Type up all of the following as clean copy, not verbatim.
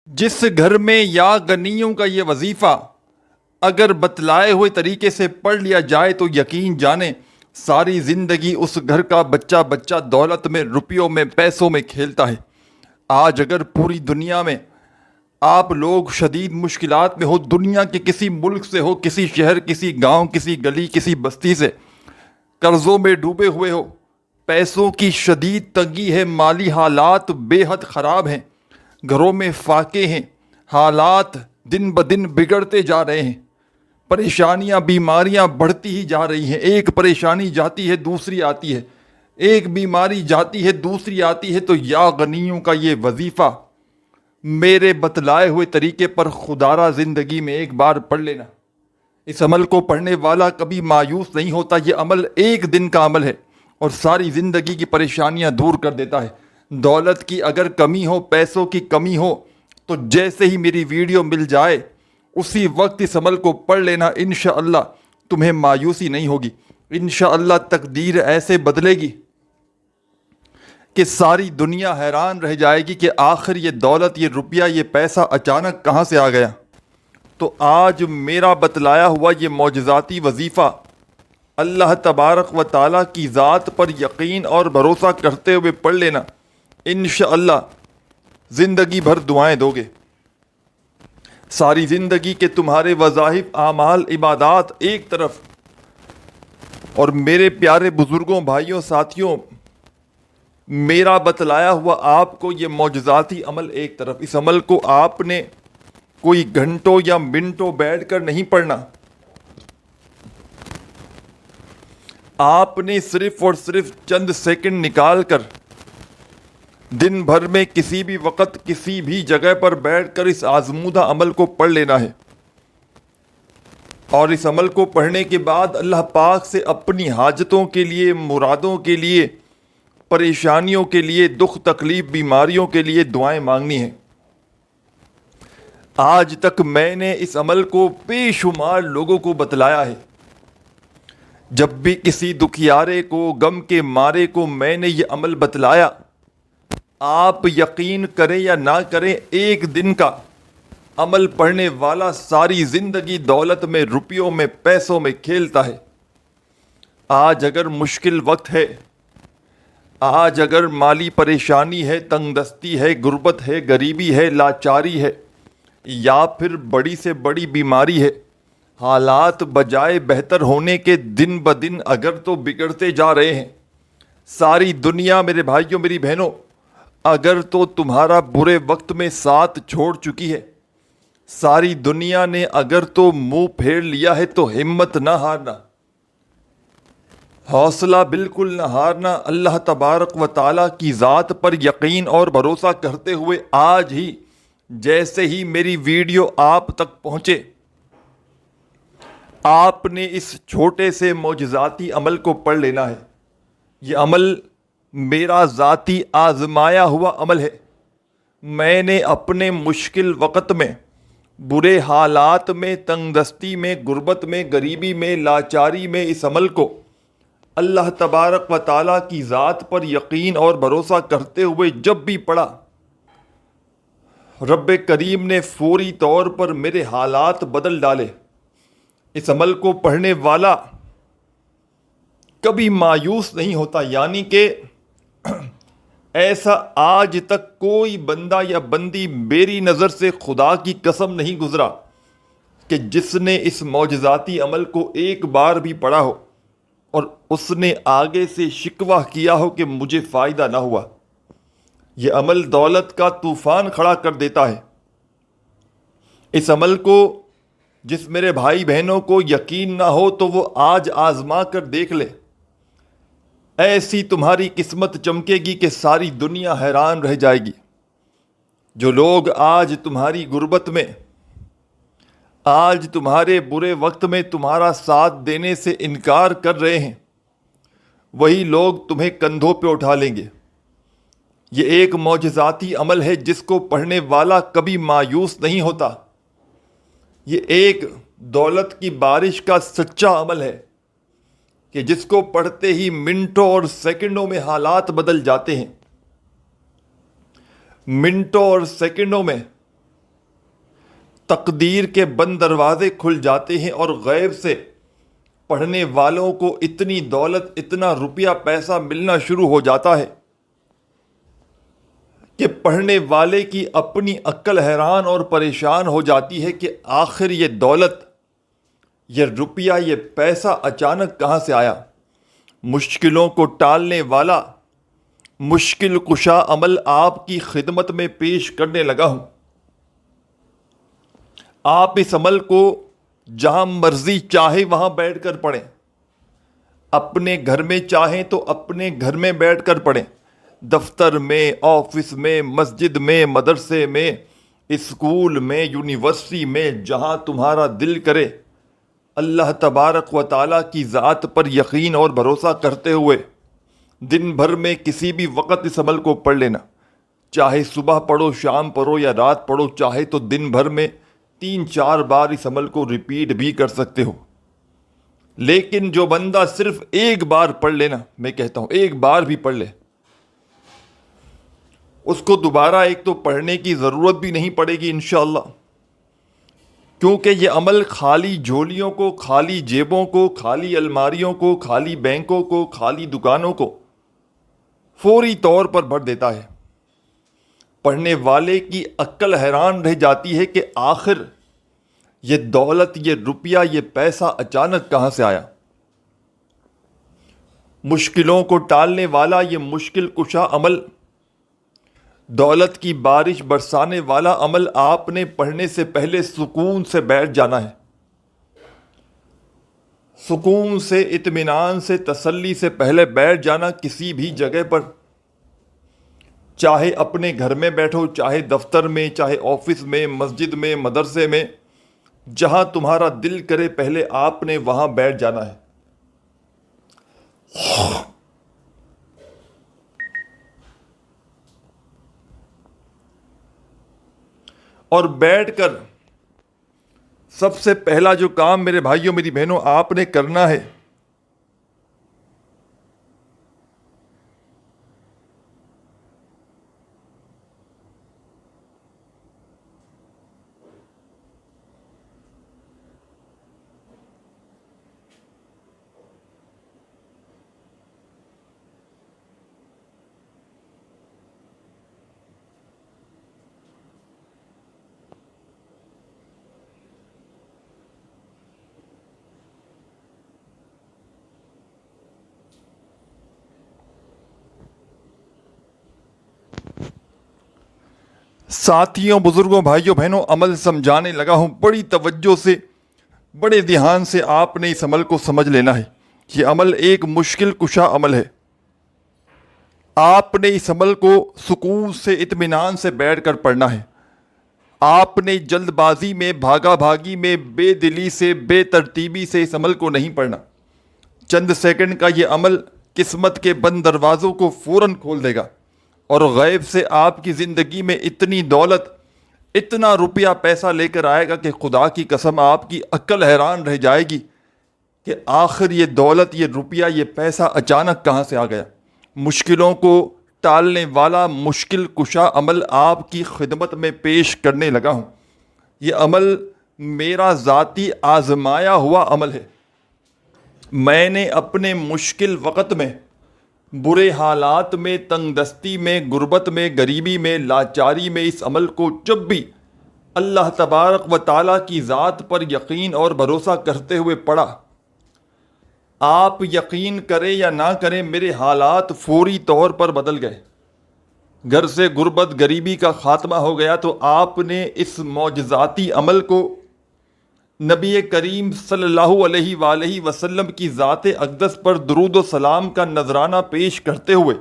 جس گھر میں یا غنیوں کا یہ وظیفہ اگر بتلائے ہوئے طریقے سے پڑھ لیا جائے تو یقین جانیں ساری زندگی اس گھر کا بچہ بچہ دولت میں، روپیوں میں، پیسوں میں کھیلتا ہے۔ آج اگر پوری دنیا میں آپ لوگ شدید مشکلات میں ہو، دنیا کے کسی ملک سے ہو، کسی شہر، کسی گاؤں، کسی گلی، کسی بستی سے، قرضوں میں ڈوبے ہوئے ہو، پیسوں کی شدید تنگی ہے، مالی حالات بے حد خراب ہیں، گھروں میں فاقے ہیں، حالات دن بدن بگڑتے جا رہے ہیں، پریشانیاں بیماریاں بڑھتی ہی جا رہی ہیں، ایک پریشانی جاتی ہے دوسری آتی ہے، ایک بیماری جاتی ہے دوسری آتی ہے، تو یا غنیوں کا یہ وظیفہ میرے بتلائے ہوئے طریقے پر خدارہ زندگی میں ایک بار پڑھ لینا۔ اس عمل کو پڑھنے والا کبھی مایوس نہیں ہوتا۔ یہ عمل ایک دن کا عمل ہے اور ساری زندگی کی پریشانیاں دور کر دیتا ہے۔ دولت کی اگر کمی ہو، پیسوں کی کمی ہو، تو جیسے ہی میری ویڈیو مل جائے اسی وقت اس عمل کو پڑھ لینا، انشاءاللہ تمہیں مایوسی نہیں ہوگی، انشاءاللہ تقدیر ایسے بدلے گی کہ ساری دنیا حیران رہ جائے گی کہ آخر یہ دولت، یہ روپیہ، یہ پیسہ اچانک کہاں سے آ گیا۔ تو آج میرا بتلایا ہوا یہ معجزاتی وظیفہ اللہ تبارک و تعالیٰ کی ذات پر یقین اور بھروسہ کرتے ہوئے پڑھ لینا، انشاءاللہ زندگی بھر دعائیں دو گے۔ ساری زندگی کے تمہارے وظائف، اعمال، عبادات ایک طرف، اور میرے پیارے بزرگوں، بھائیوں، ساتھیوں، میرا بتلایا ہوا آپ کو یہ معجزاتی عمل ایک طرف۔ اس عمل کو آپ نے کوئی گھنٹوں یا منٹوں بیٹھ کر نہیں پڑھنا، آپ نے صرف اور صرف چند سیکنڈ نکال کر دن بھر میں کسی بھی وقت کسی بھی جگہ پر بیٹھ کر اس آزمودہ عمل کو پڑھ لینا ہے، اور اس عمل کو پڑھنے کے بعد اللہ پاک سے اپنی حاجتوں کے لیے، مرادوں کے لیے، پریشانیوں کے لیے، دکھ تکلیف بیماریوں کے لیے دعائیں مانگنی ہیں۔ آج تک میں نے اس عمل کو بے شمار لوگوں کو بتلایا ہے۔ جب بھی کسی دکھیارے کو، غم کے مارے کو میں نے یہ عمل بتلایا، آپ یقین کریں یا نہ کریں، ایک دن کا عمل پڑھنے والا ساری زندگی دولت میں، روپیوں میں، پیسوں میں کھیلتا ہے۔ آج اگر مشکل وقت ہے، آج اگر مالی پریشانی ہے، تنگ دستی ہے، غربت ہے، غریبی ہے، لاچاری ہے، یا پھر بڑی سے بڑی بیماری ہے، حالات بجائے بہتر ہونے کے دن بدن اگر تو بگڑتے جا رہے ہیں، ساری دنیا، میرے بھائیوں، میری بہنوں، اگر تو تمہارا برے وقت میں ساتھ چھوڑ چکی ہے، ساری دنیا نے اگر تو منہ پھیر لیا ہے، تو ہمت نہ ہارنا، حوصلہ بالکل نہ ہارنا۔ اللہ تبارک و تعالیٰ کی ذات پر یقین اور بھروسہ کرتے ہوئے آج ہی جیسے ہی میری ویڈیو آپ تک پہنچے، آپ نے اس چھوٹے سے معجزاتی عمل کو پڑھ لینا ہے۔ یہ عمل میرا ذاتی آزمایا ہوا عمل ہے۔ میں نے اپنے مشکل وقت میں، برے حالات میں، تنگ دستی میں، غربت میں، غریبی میں، لاچاری میں اس عمل کو اللہ تبارک و تعالیٰ کی ذات پر یقین اور بھروسہ کرتے ہوئے جب بھی پڑھا، رب کریم نے فوری طور پر میرے حالات بدل ڈالے۔ اس عمل کو پڑھنے والا کبھی مایوس نہیں ہوتا، یعنی کہ ایسا آج تک کوئی بندہ یا بندی میری نظر سے خدا کی قسم نہیں گزرا کہ جس نے اس معجزاتی عمل کو ایک بار بھی پڑھا ہو اور اس نے آگے سے شکوہ کیا ہو کہ مجھے فائدہ نہ ہوا۔ یہ عمل دولت کا طوفان کھڑا کر دیتا ہے۔ اس عمل کو جس میرے بھائی بہنوں کو یقین نہ ہو تو وہ آج آزما کر دیکھ لے، ایسی تمہاری قسمت چمکے گی کہ ساری دنیا حیران رہ جائے گی۔ جو لوگ آج تمہاری غربت میں، آج تمہارے برے وقت میں تمہارا ساتھ دینے سے انکار کر رہے ہیں، وہی لوگ تمہیں کندھوں پہ اٹھا لیں گے۔ یہ ایک معجزاتی عمل ہے جس کو پڑھنے والا کبھی مایوس نہیں ہوتا۔ یہ ایک دولت کی بارش کا سچا عمل ہے کہ جس کو پڑھتے ہی منٹوں اور سیکنڈوں میں حالات بدل جاتے ہیں۔ منٹوں اور سیکنڈوں میں تقدیر کے بند دروازے کھل جاتے ہیں اور غیب سے پڑھنے والوں کو اتنی دولت، اتنا روپیہ پیسہ ملنا شروع ہو جاتا ہے کہ پڑھنے والے کی اپنی عقل حیران اور پریشان ہو جاتی ہے کہ آخر یہ دولت، یہ روپیہ، یہ پیسہ اچانک کہاں سے آیا۔ مشکلوں کو ٹالنے والا مشکل کشا عمل آپ کی خدمت میں پیش کرنے لگا ہوں۔ آپ اس عمل کو جہاں مرضی چاہے وہاں بیٹھ کر پڑھیں، اپنے گھر میں چاہیں تو اپنے گھر میں بیٹھ کر پڑھیں، دفتر میں، آفس میں، مسجد میں، مدرسے میں، اسکول میں، یونیورسٹی میں، جہاں تمہارا دل کرے، اللہ تبارک و تعالیٰ کی ذات پر یقین اور بھروسہ کرتے ہوئے دن بھر میں کسی بھی وقت اس عمل کو پڑھ لینا۔ چاہے صبح پڑھو، شام پڑھو یا رات پڑھو، چاہے تو دن بھر میں 3-4 بار اس عمل کو ریپیٹ بھی کر سکتے ہو۔ لیکن جو بندہ صرف ایک بار پڑھ لینا، میں کہتا ہوں ایک بار بھی پڑھ لے، اس کو دوبارہ ایک تو پڑھنے کی ضرورت بھی نہیں پڑے گی انشاءاللہ، کیونکہ یہ عمل خالی جھولیوں کو، خالی جیبوں کو، خالی الماریوں کو، خالی بینکوں کو، خالی دکانوں کو فوری طور پر بھر دیتا ہے۔ پڑھنے والے کی عقل حیران رہ جاتی ہے کہ آخر یہ دولت، یہ روپیہ، یہ پیسہ اچانک کہاں سے آیا۔ مشکلوں کو ٹالنے والا یہ مشکل کشا عمل، دولت کی بارش برسانے والا عمل، آپ نے پڑھنے سے پہلے سکون سے بیٹھ جانا ہے، سکون سے، اطمینان سے، تسلی سے پہلے بیٹھ جانا کسی بھی جگہ پر، چاہے اپنے گھر میں بیٹھو، چاہے دفتر میں، چاہے آفس میں، مسجد میں، مدرسے میں، جہاں تمہارا دل کرے پہلے آپ نے وہاں بیٹھ جانا ہے۔ اور بیٹھ کر سب سے پہلا جو کام میرے بھائیوں، میری بہنوں، آپ نے کرنا ہے، ساتھیوں، بزرگوں، بھائیوں، بہنوں، عمل سمجھانے لگا ہوں، بڑی توجہ سے، بڑے دھیان سے آپ نے اس عمل کو سمجھ لینا ہے۔ یہ عمل ایک مشکل کشا عمل ہے۔ آپ نے اس عمل کو سکون سے، اطمینان سے بیٹھ کر پڑھنا ہے۔ آپ نے جلد بازی میں، بھاگا بھاگی میں، بے دلی سے، بے ترتیبی سے اس عمل کو نہیں پڑھنا۔ چند سیکنڈ کا یہ عمل قسمت کے بند دروازوں کو فوراً کھول دے گا اور غیب سے آپ کی زندگی میں اتنی دولت، اتنا روپیہ پیسہ لے کر آئے گا کہ خدا کی قسم آپ کی عقل حیران رہ جائے گی کہ آخر یہ دولت، یہ روپیہ، یہ پیسہ اچانک کہاں سے آ گیا۔ مشکلوں کو ٹالنے والا مشکل کشا عمل آپ کی خدمت میں پیش کرنے لگا ہوں۔ یہ عمل میرا ذاتی آزمایا ہوا عمل ہے۔ میں نے اپنے مشکل وقت میں، برے حالات میں، تنگ دستی میں، غربت میں، غریبی میں، لاچاری میں اس عمل کو جب بھی اللہ تبارک و تعالیٰ کی ذات پر یقین اور بھروسہ کرتے ہوئے پڑھا، آپ یقین کریں یا نہ کریں، میرے حالات فوری طور پر بدل گئے۔ گھر سے غربت، غریبی کا خاتمہ ہو گیا۔ تو آپ نے اس معجزاتی عمل کو نبی کریم صلی اللہ علیہ وآلہ وسلم کی ذات اقدس پر درود و سلام کا نذرانہ پیش کرتے ہوئے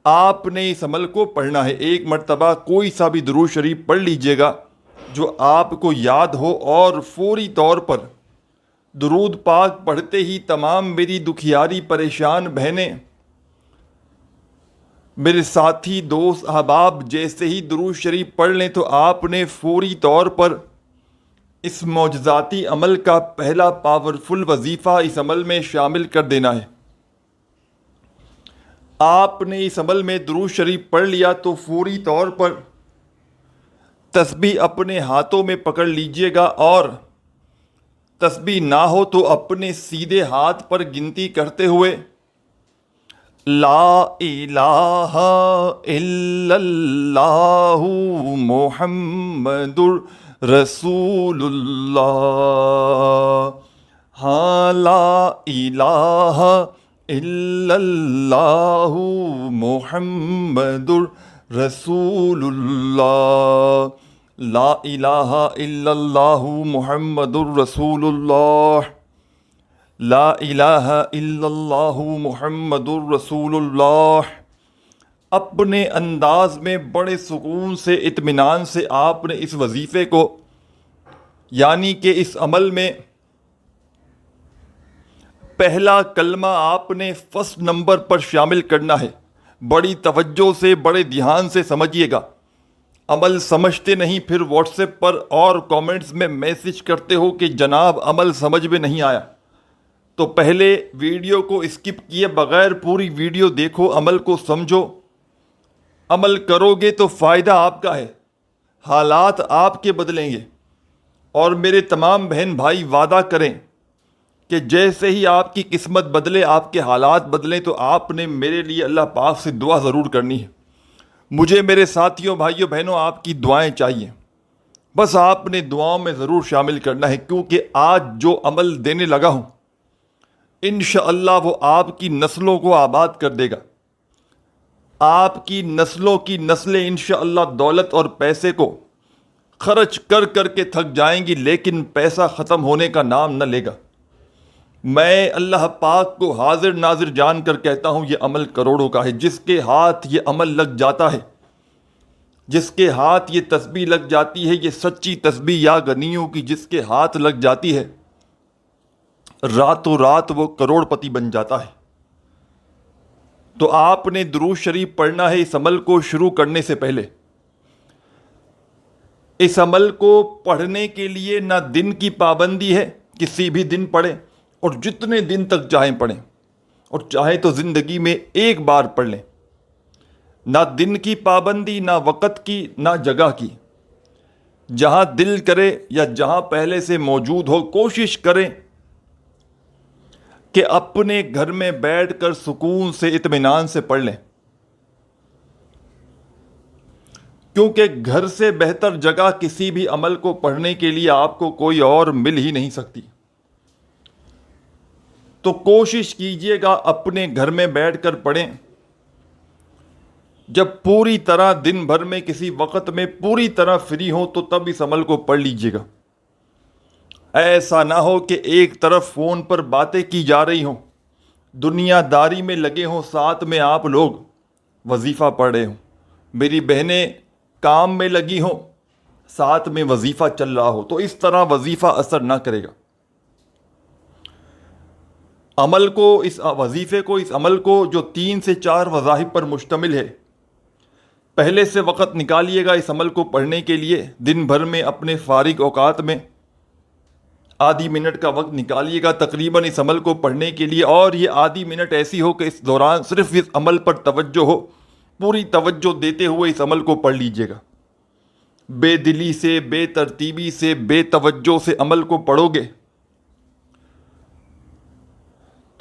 آپ نے اس عمل کو پڑھنا ہے۔ ایک مرتبہ کوئی سا بھی درود شریف پڑھ لیجئے گا جو آپ کو یاد ہو، اور فوری طور پر درود پاک پڑھتے ہی تمام میری دکھیاری پریشان بہنیں، میرے ساتھی، دوست، احباب جیسے ہی درود شریف پڑھ لیں تو آپ نے فوری طور پر اس معجزاتی عمل کا پہلا پاورفل وظیفہ اس عمل میں شامل کر دینا ہے۔ آپ نے اس عمل میں درود شریف پڑھ لیا تو فوری طور پر تسبیح اپنے ہاتھوں میں پکڑ لیجئے گا، اور تسبیح نہ ہو تو اپنے سیدھے ہاتھ پر گنتی کرتے ہوئے لا الہ الا اللہ محمد رسول اللہ، ہاں لا الہ الا اللہ محمد رسول اللہ، لا الہ الا اللہ محمد رسول اللہ، لا الہ الا اللہ محمد الرسول اللہ۔ اپنے انداز میں بڑے سکون سے، اطمینان سے آپ نے اس وظیفے کو، یعنی کہ اس عمل میں پہلا کلمہ آپ نے فرسٹ نمبر پر شامل کرنا ہے۔ بڑی توجہ سے، بڑے دھیان سے سمجھیے گا۔ عمل سمجھتے نہیں، پھر واٹس ایپ پر اور کامنٹس میں میسج کرتے ہو کہ جناب عمل سمجھ میں نہیں آیا، تو پہلے ویڈیو کو اسکپ کیے بغیر پوری ویڈیو دیکھو، عمل کو سمجھو۔ عمل کرو گے تو فائدہ آپ کا ہے، حالات آپ کے بدلیں گے۔ اور میرے تمام بہن بھائی وعدہ کریں کہ جیسے ہی آپ کی قسمت بدلے، آپ کے حالات بدلیں، تو آپ نے میرے لیے اللہ پاک سے دعا ضرور کرنی ہے۔ مجھے میرے ساتھیوں، بھائیوں، بہنوں، آپ کی دعائیں چاہیے۔ بس آپ نے دعاؤں میں ضرور شامل کرنا ہے، کیونکہ آج جو عمل دینے لگا ہوں انشاءاللہ وہ آپ کی نسلوں کو آباد کر دے گا۔ آپ کی نسلوں کی نسلیں انشاءاللہ دولت اور پیسے کو خرچ کر کر کے تھک جائیں گی، لیکن پیسہ ختم ہونے کا نام نہ لے گا۔ میں اللہ پاک کو حاضر ناظر جان کر کہتا ہوں، یہ عمل کروڑوں کا ہے۔ جس کے ہاتھ یہ عمل لگ جاتا ہے، جس کے ہاتھ یہ تسبیح لگ جاتی ہے، یہ سچی تسبیح یا غنیوں کی جس کے ہاتھ لگ جاتی ہے، راتوں رات وہ کروڑ پتی بن جاتا ہے۔ تو آپ نے درود شریف پڑھنا ہے اس عمل کو شروع کرنے سے پہلے۔ اس عمل کو پڑھنے کے لیے نہ دن کی پابندی ہے، کسی بھی دن پڑھیں اور جتنے دن تک چاہیں پڑھیں، اور چاہیں تو زندگی میں ایک بار پڑھ لیں۔ نہ دن کی پابندی، نہ وقت کی، نہ جگہ کی۔ جہاں دل کرے یا جہاں پہلے سے موجود ہو، کوشش کریں کہ اپنے گھر میں بیٹھ کر سکون سے، اطمینان سے پڑھ لیں، کیونکہ گھر سے بہتر جگہ کسی بھی عمل کو پڑھنے کے لیے آپ کو کوئی اور مل ہی نہیں سکتی۔ تو کوشش کیجئے گا اپنے گھر میں بیٹھ کر پڑھیں۔ جب پوری طرح دن بھر میں کسی وقت میں پوری طرح فری ہوں تو تب اس عمل کو پڑھ لیجئے گا۔ ایسا نہ ہو کہ ایک طرف فون پر باتیں کی جا رہی ہوں، دنیا داری میں لگے ہوں، ساتھ میں آپ لوگ وظیفہ پڑھ رہے ہوں۔ میری بہنیں کام میں لگی ہوں، ساتھ میں وظیفہ چل رہا ہو، تو اس طرح وظیفہ اثر نہ کرے گا۔ عمل کو، اس وظیفے کو، اس عمل کو جو 3 سے 4 وظائف پر مشتمل ہے، پہلے سے وقت نکالیے گا اس عمل کو پڑھنے کے لیے۔ دن بھر میں اپنے فارغ اوقات میں آدھی منٹ کا وقت نکالیے گا تقریباً اس عمل کو پڑھنے کے لیے، اور یہ آدھی منٹ ایسی ہو کہ اس دوران صرف اس عمل پر توجہ ہو، پوری توجہ دیتے ہوئے اس عمل کو پڑھ لیجئے گا۔ بے دلی سے، بے ترتیبی سے، بے توجہ سے عمل کو پڑھو گے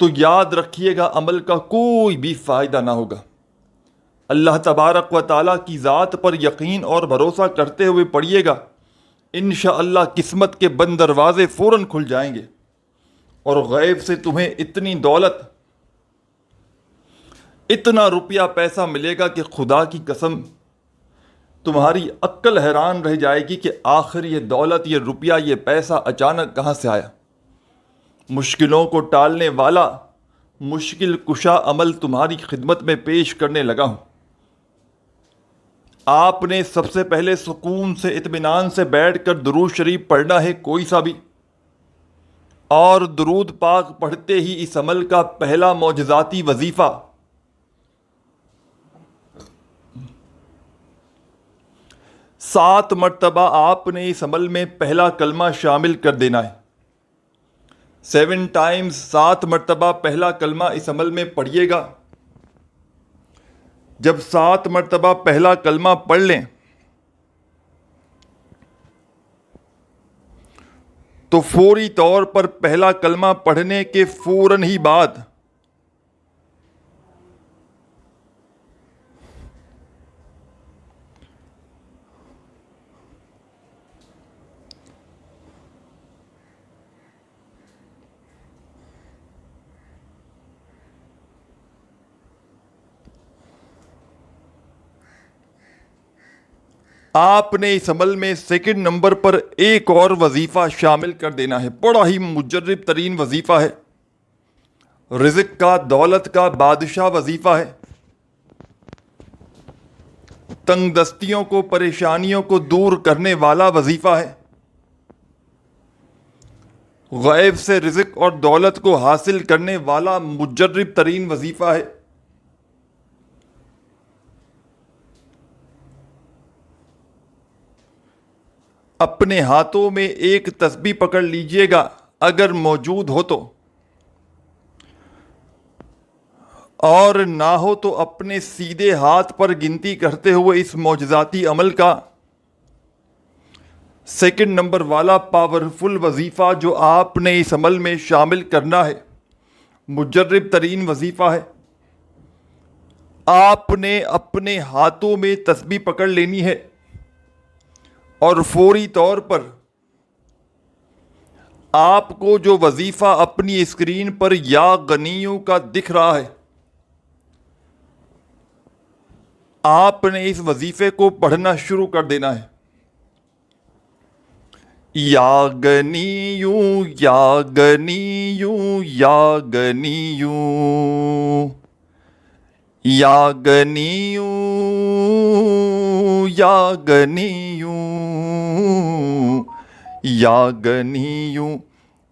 تو یاد رکھیے گا عمل کا کوئی بھی فائدہ نہ ہوگا۔ اللہ تبارک و تعالیٰ کی ذات پر یقین اور بھروسہ کرتے ہوئے پڑھیے گا، انشاءاللہ قسمت کے بند دروازے فوراً کھل جائیں گے، اور غیب سے تمہیں اتنی دولت، اتنا روپیہ پیسہ ملے گا کہ خدا کی قسم تمہاری عقل حیران رہ جائے گی کہ آخر یہ دولت، یہ روپیہ، یہ پیسہ اچانک کہاں سے آیا۔ مشکلوں کو ٹالنے والا مشکل کشا عمل تمہاری خدمت میں پیش کرنے لگا ہوں۔ آپ نے سب سے پہلے سکون سے، اطمینان سے بیٹھ کر درود شریف پڑھنا ہے، کوئی سا بھی، اور درود پاک پڑھتے ہی اس عمل کا پہلا معجزاتی وظیفہ 7 مرتبہ آپ نے اس عمل میں پہلا کلمہ شامل کر دینا ہے۔ 7 ٹائمز، 7 مرتبہ پہلا کلمہ اس عمل میں پڑھیے گا۔ جب 7 مرتبہ پہلا کلمہ پڑھ لیں تو فوری طور پر پہلا کلمہ پڑھنے کے فوراً ہی بعد آپ نے اس عمل میں سیکنڈ نمبر پر ایک اور وظیفہ شامل کر دینا ہے. بڑا ہی مجرب ترین وظیفہ ہے. رزق کا، دولت کا بادشاہ وظیفہ ہے. تنگ دستیوں کو، پریشانیوں کو دور کرنے والا وظیفہ ہے. غیب سے رزق اور دولت کو حاصل کرنے والا مجرب ترین وظیفہ ہے. اپنے ہاتھوں میں ایک تسبیح پکڑ لیجئے گا اگر موجود ہو تو، اور نہ ہو تو اپنے سیدھے ہاتھ پر گنتی کرتے ہوئے اس معجزاتی عمل کا سیکنڈ نمبر والا پاورفل وظیفہ جو آپ نے اس عمل میں شامل کرنا ہے، مجرب ترین وظیفہ ہے. آپ نے اپنے ہاتھوں میں تسبیح پکڑ لینی ہے اور فوری طور پر آپ کو جو وظیفہ اپنی اسکرین پر یا غنیوں کا دکھ رہا ہے، آپ نے اس وظیفے کو پڑھنا شروع کر دینا ہے. یا غنیوں یا غنیوں یا غنیوں یا غنیوں یا غنیوں یا غنیوں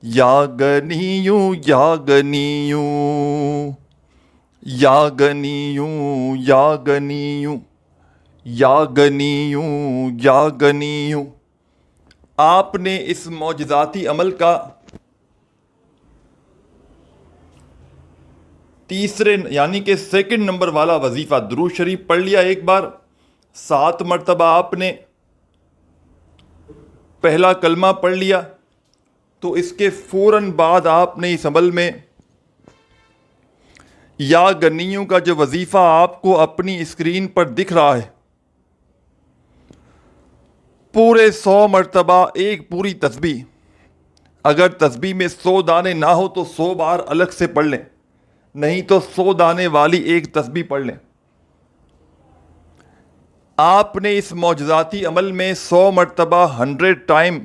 یا غنیوں یا غنیوں یا غنیوں یا غنیوں یا غنیوں یا غنیوں. آپ نے اس معجزاتی عمل کا تیسرے یعنی کہ سیکنڈ نمبر والا وظیفہ درود شریف پڑھ لیا ایک بار، 7 مرتبہ آپ نے پہلا کلمہ پڑھ لیا، تو اس کے فوراً بعد آپ نے اس عمل میں یا غنیوں کا جو وظیفہ آپ کو اپنی اسکرین پر دکھ رہا ہے، پورے 100 مرتبہ ایک پوری تسبیح، اگر تسبیح میں 100 دانے نہ ہو تو 100 بار الگ سے پڑھ لیں، نہیں تو 100 دانے والی ایک تسبیح پڑھ لیں. آپ نے اس معجزاتی عمل میں 100 مرتبہ 100 ٹائم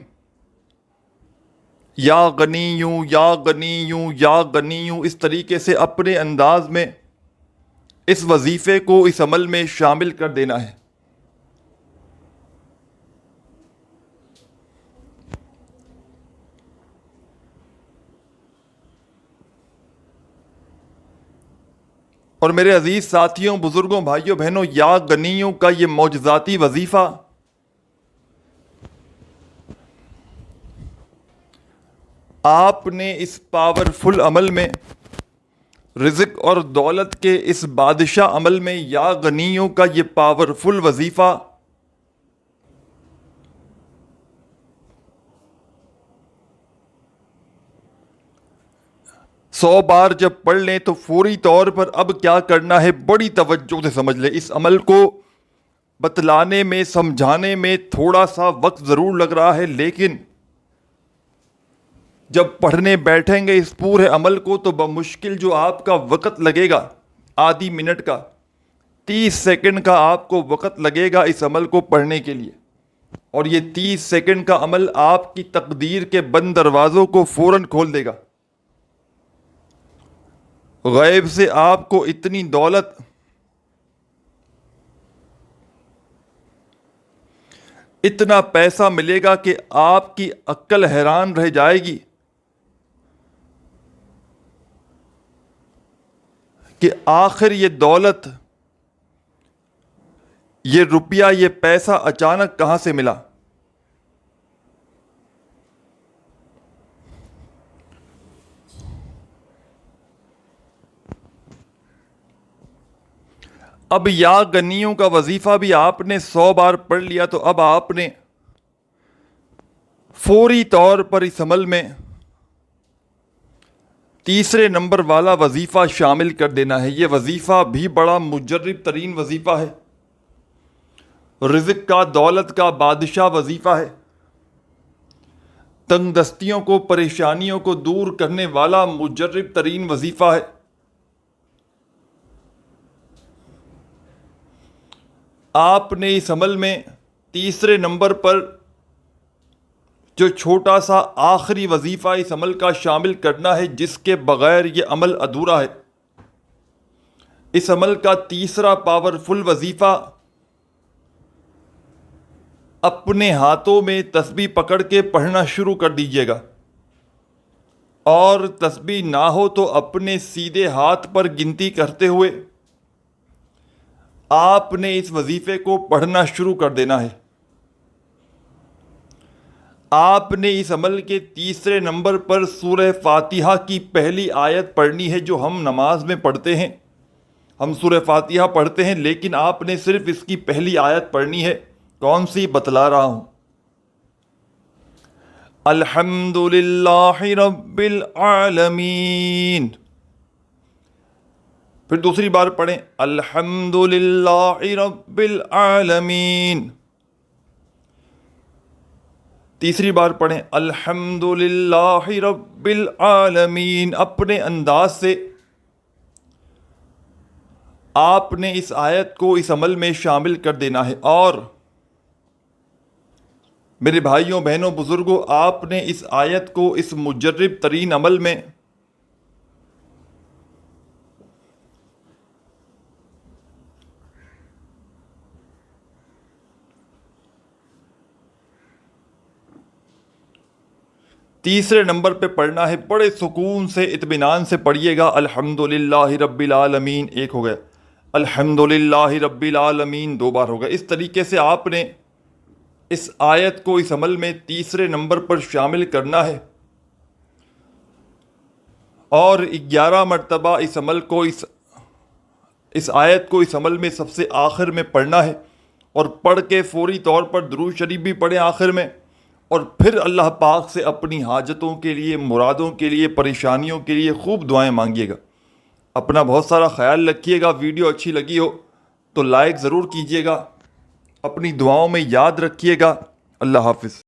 یا غنیوں یا غنیوں یا غنیوں اس طریقے سے اپنے انداز میں اس وظیفے کو اس عمل میں شامل کر دینا ہے. اور میرے عزیز ساتھیوں، بزرگوں، بھائیوں، بہنوں، یا غنیوں کا یہ معجزاتی وظیفہ آپ نے اس پاورفل عمل میں، رزق اور دولت کے اس بادشاہ عمل میں، یا غنیوں کا یہ پاورفل وظیفہ سو بار جب پڑھ لیں تو فوری طور پر اب کیا کرنا ہے بڑی توجہ سے سمجھ لیں. اس عمل کو بتلانے میں، سمجھانے میں تھوڑا سا وقت ضرور لگ رہا ہے، لیکن جب پڑھنے بیٹھیں گے اس پورے عمل کو تو بمشکل جو آپ کا وقت لگے گا، آدھی منٹ کا، 30 سیکنڈ کا آپ کو وقت لگے گا اس عمل کو پڑھنے کے لیے، اور یہ 30 سیکنڈ کا عمل آپ کی تقدیر کے بند دروازوں کو فوراً کھول دے گا. غیب سے آپ کو اتنی دولت، اتنا پیسہ ملے گا کہ آپ کی عقل حیران رہ جائے گی کہ آخر یہ دولت، یہ روپیہ، یہ پیسہ اچانک کہاں سے ملا. اب یا غنیوں کا وظیفہ بھی آپ نے 100 بار پڑھ لیا، تو اب آپ نے فوری طور پر اس عمل میں تیسرے نمبر والا وظیفہ شامل کر دینا ہے۔ یہ وظیفہ بھی بڑا مجرب ترین وظیفہ ہے، رزق کا، دولت کا بادشاہ وظیفہ ہے، تنگ دستیوں کو، پریشانیوں کو دور کرنے والا مجرب ترین وظیفہ ہے۔ آپ نے اس عمل میں تیسرے نمبر پر جو چھوٹا سا آخری وظیفہ اس عمل کا شامل کرنا ہے، جس کے بغیر یہ عمل ادھورا ہے۔ اس عمل کا تیسرا پاورفل وظیفہ اپنے ہاتھوں میں تسبیح پکڑ کے پڑھنا شروع کر دیجیے گا، اور تسبیح نہ ہو تو اپنے سیدھے ہاتھ پر گنتی کرتے ہوئے آپ نے اس وظیفے کو پڑھنا شروع کر دینا ہے۔ آپ نے اس عمل کے تیسرے نمبر پر سورہ فاتحہ کی پہلی آیت پڑھنی ہے، جو ہم نماز میں پڑھتے ہیں۔ ہم سورہ فاتحہ پڑھتے ہیں، لیکن آپ نے صرف اس کی پہلی آیت پڑھنی ہے۔ کون سی؟ بتلا رہا ہوں۔ الحمد للہ رب العالمین۔ پھر دوسری بار پڑھیں، الحمد للہ رب العالمین۔ تیسری بار پڑھیں، الحمد للہ رب العالمین۔ اپنے انداز سے آپ نے اس آیت کو اس عمل میں شامل کر دینا ہے۔ اور میرے بھائیوں، بہنوں، بزرگوں، آپ نے اس آیت کو اس مجرب ترین عمل میں تیسرے نمبر پہ پڑھنا ہے۔ بڑے سکون سے، اطمینان سے پڑھیے گا۔ الحمد للہ رب العالمین ایک ہو گیا، الحمد للہ رب العالمین دو بار ہو گیا۔ اس طریقے سے آپ نے اس آیت کو اس عمل میں تیسرے نمبر پر شامل کرنا ہے، اور 11 مرتبہ اس عمل کو اس آیت کو اس عمل میں سب سے آخر میں پڑھنا ہے، اور پڑھ کے فوری طور پر درود شریف بھی پڑھیں آخر میں، اور پھر اللہ پاک سے اپنی حاجتوں کے لیے، مرادوں کے لیے، پریشانیوں کے لیے خوب دعائیں مانگیے گا۔ اپنا بہت سارا خیال رکھیے گا۔ ویڈیو اچھی لگی ہو تو لائک ضرور کیجیے گا، اپنی دعاؤں میں یاد رکھیے گا۔ اللہ حافظ۔